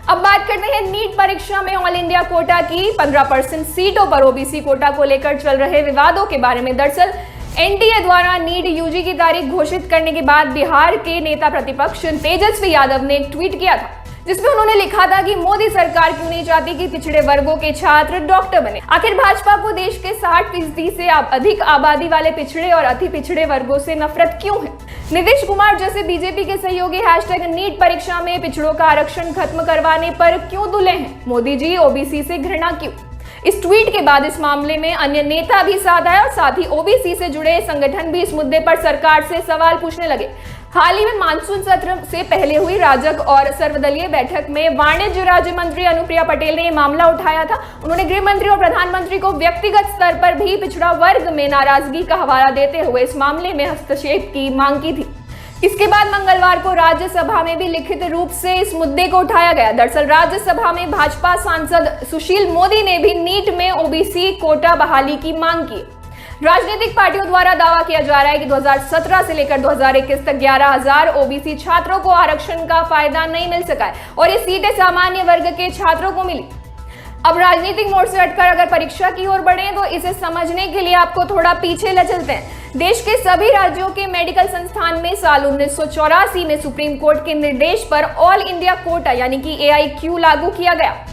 अब बात करते हैं नीट परीक्षा में ऑल इंडिया कोटा की 15% सीटों पर ओबीसी कोटा को लेकर चल रहे विवादों के बारे में। दरअसल एनटीए द्वारा नीट यूजी की तारीख घोषित करने के बाद बिहार के नेता प्रतिपक्ष तेजस्वी यादव ने एक ट्वीट किया था, जिसमें उन्होंने लिखा था कि मोदी सरकार क्यों नहीं चाहती कि पिछड़े वर्गों के छात्र डॉक्टर बने। आखिर भाजपा को देश के 60% से अधिक आबादी वाले पिछड़े और अति पिछड़े वर्गों से नफरत क्यों है? नीतीश कुमार जैसे बीजेपी के सहयोगी #नीट परीक्षा में पिछड़ों का आरक्षण खत्म करवाने पर क्यों तुले हैं? मोदी जी ओबीसी से घृणा क्यों? इस ट्वीट के बाद इस मामले में अन्य नेता भी साथ आए और साथ ही ओबीसी से जुड़े संगठन भी इस मुद्दे पर सरकार से सवाल पूछने लगे। हाल ही में मानसून सत्र से पहले हुई राजग और सर्वदलीय बैठक में वाणिज्य राज्य मंत्री अनुप्रिया पटेल ने यह मामला उठाया था। उन्होंने गृह मंत्री और प्रधानमंत्री को व्यक्तिगत स्तर पर भी पिछड़ा वर्ग में नाराजगी का हवाला देते हुए इस मामले में हस्तक्षेप की मांग की थी। इसके बाद मंगलवार को राज्यसभा में भी लिखित रूप से इस मुद्दे को उठाया गया। दरअसल राज्यसभा में भाजपा सांसद सुशील मोदी ने भी नीट में ओबीसी कोटा बहाली की मांग की। राजनीतिक पार्टियों द्वारा दावा किया जा रहा है कि 2017 से लेकर 2021 तक 11,000 ओबीसी छात्रों को आरक्षण का फायदा नहीं मिल सका है और ये सीटें सामान्य वर्ग के छात्रों को मिली। अब राजनीतिक मोड़ से हटकर अगर परीक्षा की ओर बढ़े तो इसे समझने के लिए आपको थोड़ा पीछे ले चलते हैं। देश के सभी राज्यों के मेडिकल संस्थान में साल 1984 में सुप्रीम कोर्ट के निर्देश पर ऑल इंडिया कोटा यानी कि AIQ लागू किया गया।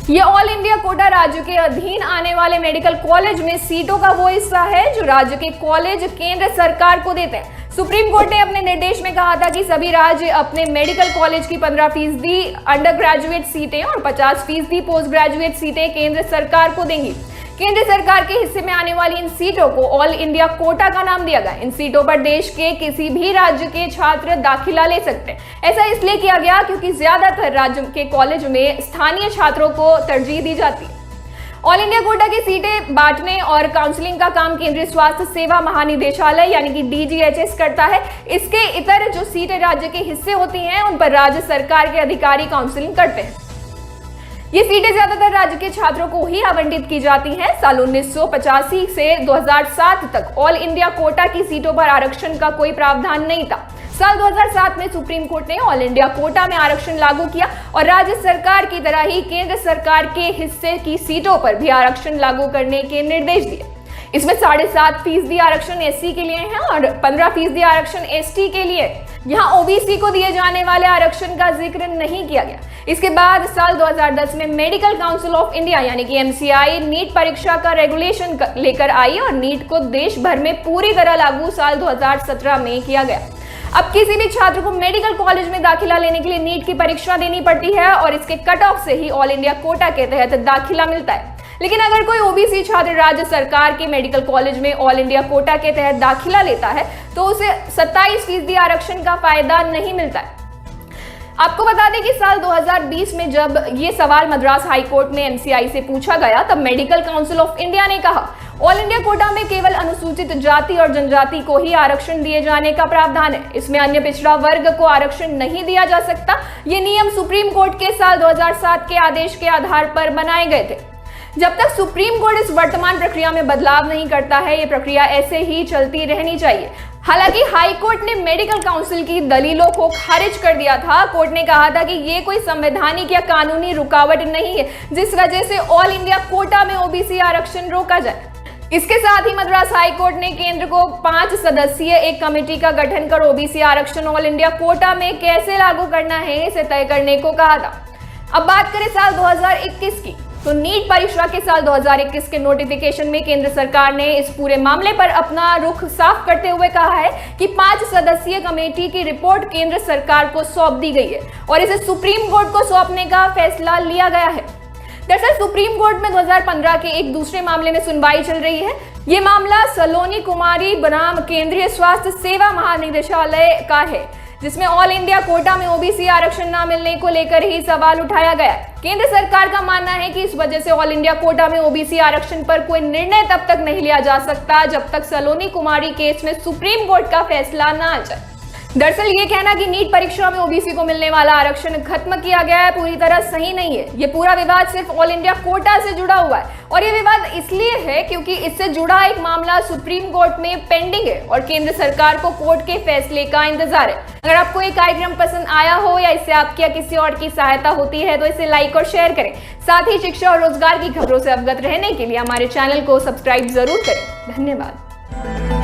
ये ऑल इंडिया कोटा राज्य के अधीन आने वाले मेडिकल कॉलेज में सीटों का वो हिस्सा है जो राज्य के कॉलेज केंद्र सरकार को देते हैं। सुप्रीम कोर्ट ने अपने निर्देश में कहा था कि सभी राज्य अपने मेडिकल कॉलेज की 15% अंडर ग्रेजुएट सीटें और 50% पोस्ट ग्रेजुएट सीटें केंद्र सरकार को देंगी। केंद्र सरकार के हिस्से में आने वाली इन सीटों को ऑल इंडिया कोटा का नाम दिया गया। इन सीटों पर देश के किसी भी राज्य के छात्र दाखिला ले सकते हैं। ऐसा इसलिए किया गया क्योंकि ज्यादातर राज्य के कॉलेज में स्थानीय छात्रों को तरजीह दी जाती है। ऑल इंडिया कोटा की सीटें बांटने और काउंसलिंग का काम केंद्रीय स्वास्थ्य सेवा महानिदेशालय यानी कि DGHS करता है। इसके इतर जो सीटें राज्य के हिस्से होती हैं उन पर राज्य सरकार के अधिकारी काउंसलिंग करते हैं। ये सीटें ज्यादातर राज्य के छात्रों को ही आवंटित की जाती हैं। साल 1985 से 2007 तक ऑल इंडिया कोटा की सीटों पर आरक्षण का कोई प्रावधान नहीं था। साल 2007 में सुप्रीम कोर्ट ने ऑल इंडिया कोटा में आरक्षण लागू किया और राज्य सरकार की तरह ही केंद्र सरकार के हिस्से की सीटों पर भी आरक्षण लागू करने के निर्देश दिए। इसमें 7.5% आरक्षण SC के लिए है और 15% आरक्षण ST के लिए। यहाँ OBC को दिए जाने वाले आरक्षण का जिक्र नहीं किया गया। इसके बाद साल 2010 में मेडिकल काउंसिल ऑफ इंडिया यानी कि MCI नीट परीक्षा का रेगुलेशन लेकर आई और नीट को देश भर में पूरी तरह लागू साल 2017 में किया गया। अब किसी भी छात्र को मेडिकल कॉलेज में दाखिला लेने के लिए नीट की परीक्षा देनी पड़ती है और इसके कट ऑफ से ही ऑल इंडिया कोटा के तहत दाखिला मिलता है। लेकिन अगर कोई ओबीसी छात्र राज्य सरकार के मेडिकल कॉलेज में ऑल इंडिया कोटा के तहत दाखिला लेता है तो उसे 27% आरक्षण का फायदा नहीं मिलता है। आपको बता दें कि साल 2020 में जब ये सवाल मद्रास हाई कोर्ट में MCI से पूछा गया तब मेडिकल काउंसिल ऑफ इंडिया ने कहा ऑल इंडिया कोटा में केवल अनुसूचित जाति और जनजाति को ही आरक्षण दिए जाने का प्रावधान है। इसमें अन्य पिछड़ा वर्ग को आरक्षण नहीं दिया जा सकता। ये नियम सुप्रीम कोर्ट के साल 2007 के आदेश के आधार पर बनाए गए थे। जब तक सुप्रीम कोर्ट इस वर्तमान प्रक्रिया में बदलाव नहीं करता है ये प्रक्रिया ऐसे ही चलती रहनी चाहिए। हालांकि हाई कोर्ट ने मेडिकल काउंसिल की दलीलों को खारिज कर दिया था। कोर्ट ने कहा था कि ये कोई संवैधानिक या कानूनी रुकावट नहीं है जिस वजह से ऑल इंडिया कोटा में ओबीसी आरक्षण रोका जाए। इसके साथ ही मद्रास हाई कोर्ट ने केंद्र को 5 सदस्यीय एक कमेटी का गठन कर ओबीसी आरक्षण ऑल इंडिया कोटा में कैसे लागू करना है इसे तय करने को कहा था। अब बात करें साल 2021 की तो नीट परीक्षा के साल 2021 के नोटिफिकेशन में केंद्र सरकार ने इस पूरे मामले पर अपना रुख साफ करते हुए कहा है कि 5 सदस्यीय कमेटी की रिपोर्ट केंद्र सरकार को सौंप दी गई है और इसे सुप्रीम कोर्ट को सौंपने का फैसला लिया गया है। दरअसल सुप्रीम कोर्ट में 2015 के एक दूसरे मामले में सुनवाई चल रही है। ये मामला सलोनी कुमारी बनाम केंद्रीय स्वास्थ्य सेवा महानिदेशालय का है जिसमें ऑल इंडिया कोटा में ओबीसी आरक्षण न मिलने को लेकर ही सवाल उठाया गया। केंद्र सरकार का मानना है कि इस वजह से ऑल इंडिया कोटा में ओबीसी आरक्षण पर कोई निर्णय तब तक नहीं लिया जा सकता जब तक सलोनी कुमारी केस में सुप्रीम कोर्ट का फैसला न आ जाए। दरअसल ये कहना कि नीट परीक्षा में ओबीसी को मिलने वाला आरक्षण खत्म किया गया है पूरी तरह सही नहीं है। ये पूरा विवाद सिर्फ ऑल इंडिया कोटा से जुड़ा हुआ है और ये विवाद इसलिए है क्योंकि इससे जुड़ा एक मामला सुप्रीम कोर्ट में पेंडिंग है और केंद्र सरकार को कोर्ट के फैसले का इंतजार है। अगर आपको ये कार्यक्रम पसंद आया हो या इससे आपकी या किसी और की सहायता होती है तो इसे लाइक और शेयर करें। साथ ही शिक्षा और रोजगार की खबरों से अवगत रहने के लिए हमारे चैनल को सब्सक्राइब जरूर करें। धन्यवाद।